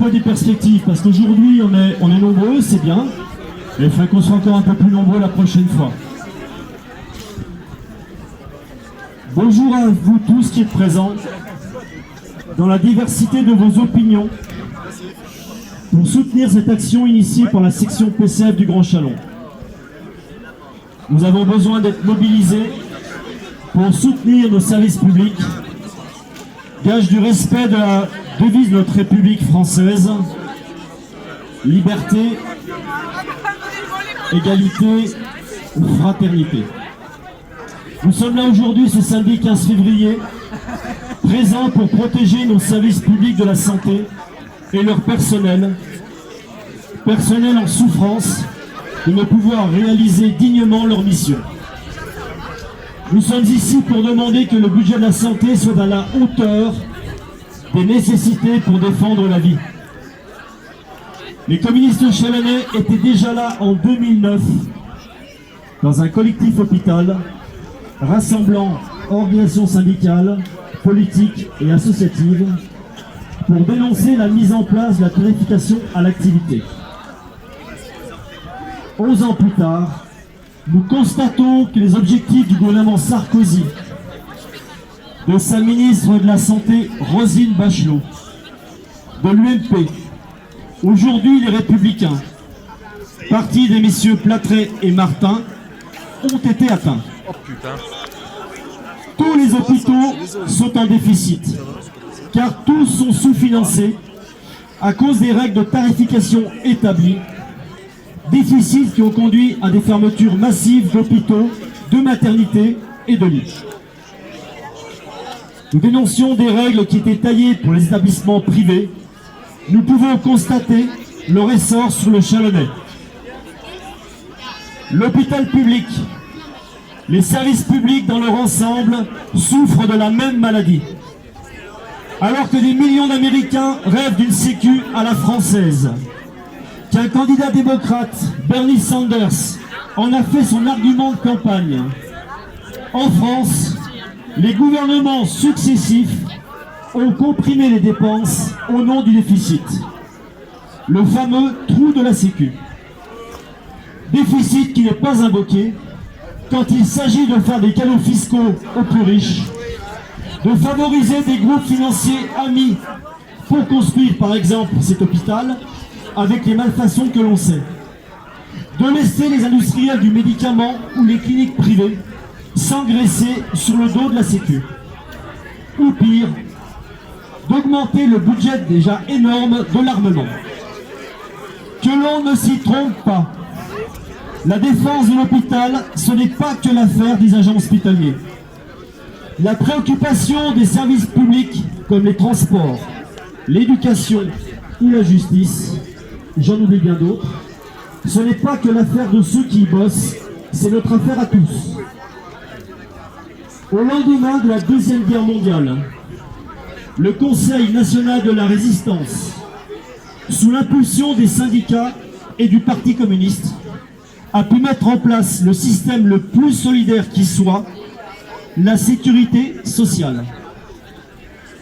peu des perspectives, parce qu'aujourd'hui on est nombreux, c'est bien, mais il faut qu'on soit encore un peu plus nombreux la prochaine fois. Bonjour à vous tous qui êtes présents, dans la diversité de vos opinions, pour soutenir cette action initiée par la section PCF du Grand Chalon. Nous avons besoin d'être mobilisés pour soutenir nos services publics, gage du respect de la devise de notre République française, liberté, égalité, fraternité. Nous sommes là aujourd'hui, ce samedi 15 février, présents pour protéger nos services publics de la santé et leur personnel en souffrance, de ne pouvoir réaliser dignement leur mission. Nous sommes ici pour demander que le budget de la santé soit à la hauteur des nécessités pour défendre la vie. Les communistes chalonnais étaient déjà là en 2009 dans un collectif hôpital rassemblant organisations syndicales, politiques et associatives pour dénoncer la mise en place de la tarification à l'activité. 11 ans plus tard, nous constatons que les objectifs du gouvernement Sarkozy, de sa ministre de la Santé Roselyne Bachelot, de l'UMP, aujourd'hui les Républicains, parti des messieurs Plattret et Martin, ont été atteints. Oh putain. Tous les hôpitaux sont en déficit, car tous sont sous-financés à cause des règles de tarification établies, déficits qui ont conduit à des fermetures massives d'hôpitaux, de maternités et de lits. Nous dénoncions des règles qui étaient taillées pour les établissements privés. Nous pouvons constater leur essor sur le Chalonnais. L'hôpital public, les services publics dans leur ensemble souffrent de la même maladie. Alors que des millions d'Américains rêvent d'une sécu à la française, qu'un candidat démocrate, Bernie Sanders, en a fait son argument de campagne. En France, les gouvernements successifs ont comprimé les dépenses au nom du déficit. Le fameux trou de la Sécu. Déficit qui n'est pas invoqué quand il s'agit de faire des cadeaux fiscaux aux plus riches, de favoriser des groupes financiers amis pour construire par exemple cet hôpital, avec les malfaçons que l'on sait, de laisser les industriels du médicament ou les cliniques privées s'engraisser sur le dos de la Sécu. Ou pire, d'augmenter le budget déjà énorme de l'armement. Que l'on ne s'y trompe pas, la défense de l'hôpital, ce n'est pas que l'affaire des agents hospitaliers. La préoccupation des services publics comme les transports, l'éducation ou la justice, j'en oublie bien d'autres, ce n'est pas que l'affaire de ceux qui y bossent, c'est notre affaire à tous. Au lendemain de la Deuxième Guerre mondiale, le Conseil national de la résistance, sous l'impulsion des syndicats et du Parti communiste, a pu mettre en place le système le plus solidaire qui soit, la sécurité sociale.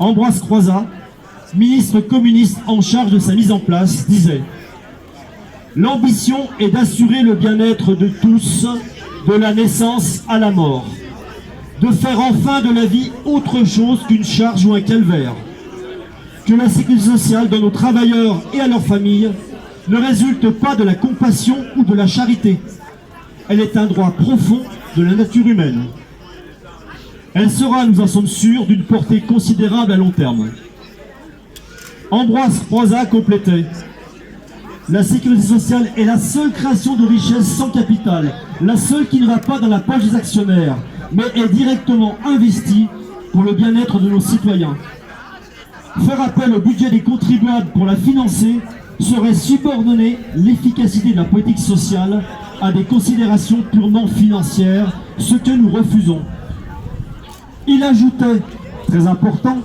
Ambroise Croizat, ministre communiste en charge de sa mise en place, disait « L'ambition est d'assurer le bien-être de tous, de la naissance à la mort, de faire enfin de la vie autre chose qu'une charge ou un calvaire, que la sécurité sociale donne aux travailleurs et à leurs familles ne résulte pas de la compassion ou de la charité. Elle est un droit profond de la nature humaine. Elle sera, nous en sommes sûrs, d'une portée considérable à long terme. » Ambroise Croizat complétait « La sécurité sociale est la seule création de richesse sans capital, la seule qui ne va pas dans la poche des actionnaires, mais est directement investie pour le bien-être de nos citoyens. Faire appel au budget des contribuables pour la financer serait subordonner l'efficacité de la politique sociale à des considérations purement financières, ce que nous refusons. » Il ajoutait, très important,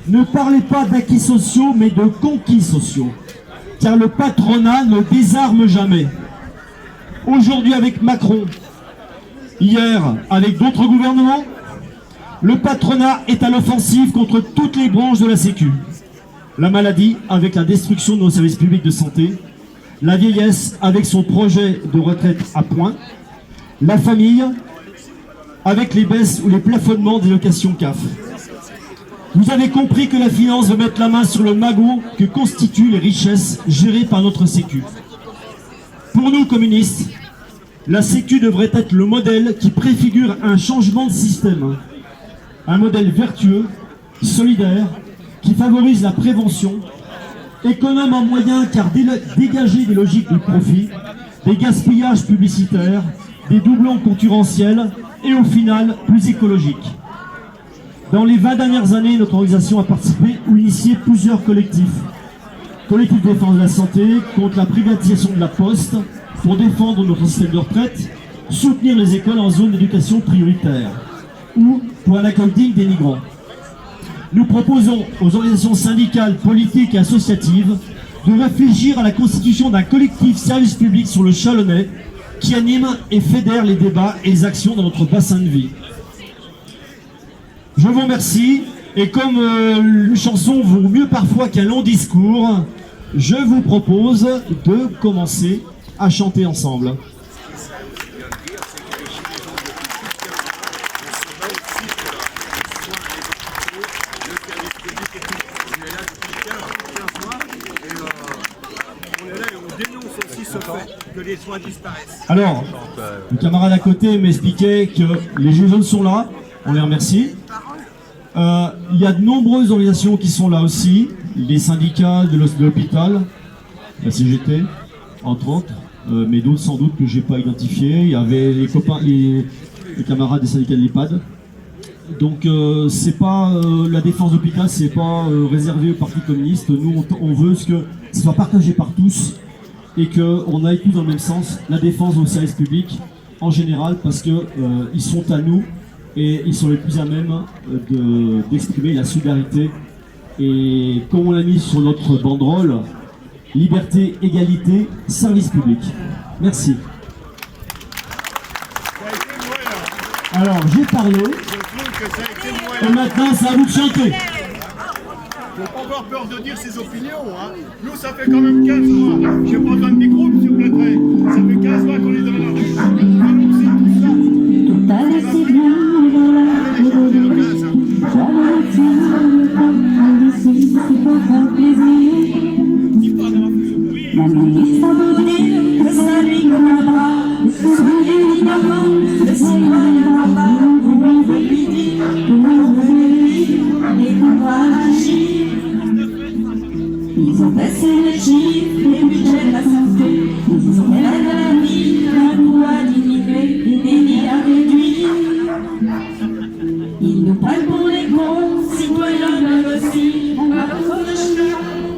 ne parlez pas d'acquis sociaux, mais de conquis sociaux, car le patronat ne désarme jamais. Aujourd'hui avec Macron, hier avec d'autres gouvernements, le patronat est à l'offensive contre toutes les branches de la Sécu. La maladie avec la destruction de nos services publics de santé. La vieillesse avec son projet de retraite à point. La famille avec les baisses ou les plafonnements des locations CAF. Vous avez compris que la finance veut mettre la main sur le magot que constituent les richesses gérées par notre Sécu. Pour nous, communistes, la Sécu devrait être le modèle qui préfigure un changement de système. Un modèle vertueux, solidaire, qui favorise la prévention, économe en moyens car dégager des logiques de profit, des gaspillages publicitaires, des doublons concurrentiels et au final plus écologique. Dans les 20 dernières années, notre organisation a participé ou initié plusieurs collectifs. Collectif de défense de la santé, contre la privatisation de la poste, pour défendre notre système de retraite, soutenir les écoles en zone d'éducation prioritaire, ou pour un accueil digne des migrants. Nous proposons aux organisations syndicales, politiques et associatives de réfléchir à la constitution d'un collectif service public sur le Chalonnais qui anime et fédère les débats et les actions dans notre bassin de vie. Je vous remercie et comme une chanson vaut mieux parfois qu'un long discours, je vous propose de commencer à chanter ensemble. Que les soins disparaissent. Alors, le camarade à côté m'expliquait que les Gilets jaunes sont là, on les remercie. Il y a de nombreuses organisations qui sont là aussi, les syndicats de l'hôpital, la CGT, entre autres, mais d'autres sans doute que je n'ai pas identifiés. Il y avait les copains, les camarades des syndicats de l'EHPAD. Donc c'est pas la défense d'hôpital, c'est pas réservé au Parti communiste. Nous on veut que ce soit partagé par tous et qu'on aille tous dans le même sens, la défense aux services publics en général, parce que ils sont à nous et ils sont les plus à même d'exprimer la solidarité. Et comme on l'a mis sur notre banderole, liberté, égalité, service public. Merci. Alors j'ai parlé, et maintenant c'est à vous de chanter. Faut pas avoir peur de dire ses opinions, hein. Nous, ça fait quand même 15 mois. J'ai pas besoin de micro, monsieur Plétret. Ça fait 15 mois qu'on est dans la rue. Tout allait si bien, ici, c'est pour faire plaisir. L'analyse abonnée, que ça lui conviendra. Soyez l'ignorant, le citoyen là-bas, on veut lui dire, on veut lui et on va agir. Ils ont baissé les chiffres, les budgets de la santé. Ils ont aidé la vie, un coup à diminuer, des délits à réduire. Ils nous prennent pour les cons, citoyens eux aussi. Alors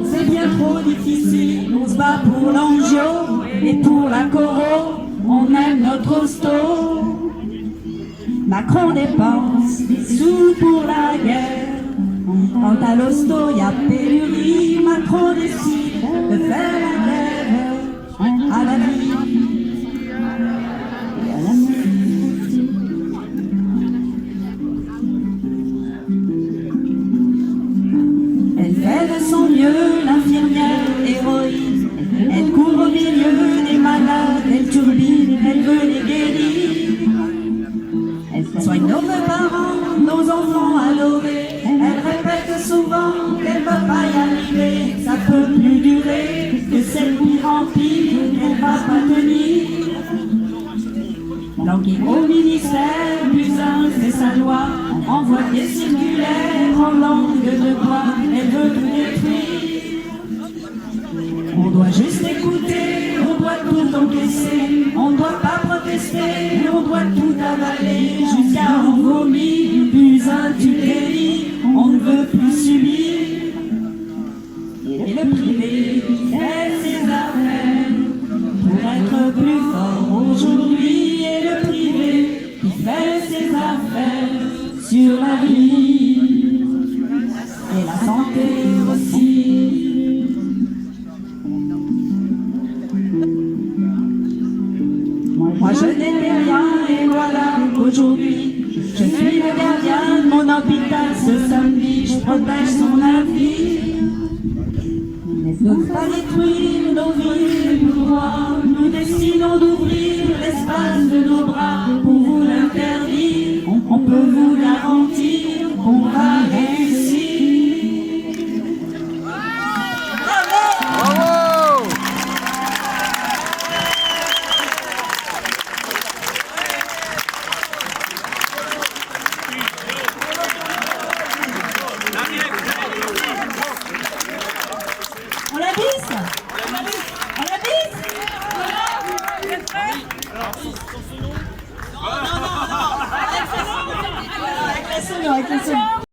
c'est bien trop difficile. On se bat pour l'angio et pour la coro. On aime notre hosto. Macron dépense des sous pour la guerre. Quant à l'hosto, y a pénurie. Macron décide de faire la grève à la vie et à la nuit. Elle fait de son mieux, l'infirmière héroïne. Elle court au milieu des malades, elle turbine, elle veut les guérir. Elle soigne nos parents, nos enfants adorés. Elle répète souvent qu'elle ne peut pas y arriver, que ça peut plus durer, que c'est pire en pire, qu'elle va pas tenir. Languille au ministère, Buzyn fait sa loi, envoie des circulaires en langue de bois, elle veut tout détruire. On doit juste écouter, on doit tout encaisser, on ne doit pas protester, on doit tout avaler, jusqu'à en vomir, Buzyn tu guéris, on ne veut plus subir. Et le privé fait ses affaires pour être plus fort aujourd'hui, et le privé qui fait ses affaires sur la vie et la santé aussi. Moi je n'étais rien et voilà qu'aujourd'hui je suis le gardien de mon hôpital ce samedi, je protège son avenir. Ne pas détruire nos vies, nos droits, nous décidons d'ouvrir l'espace de nos bras. Pour vous l'interdire, on peut vous garantir qu'on va réussir. On la bise? On la bise? Avec la sono, avec la sono.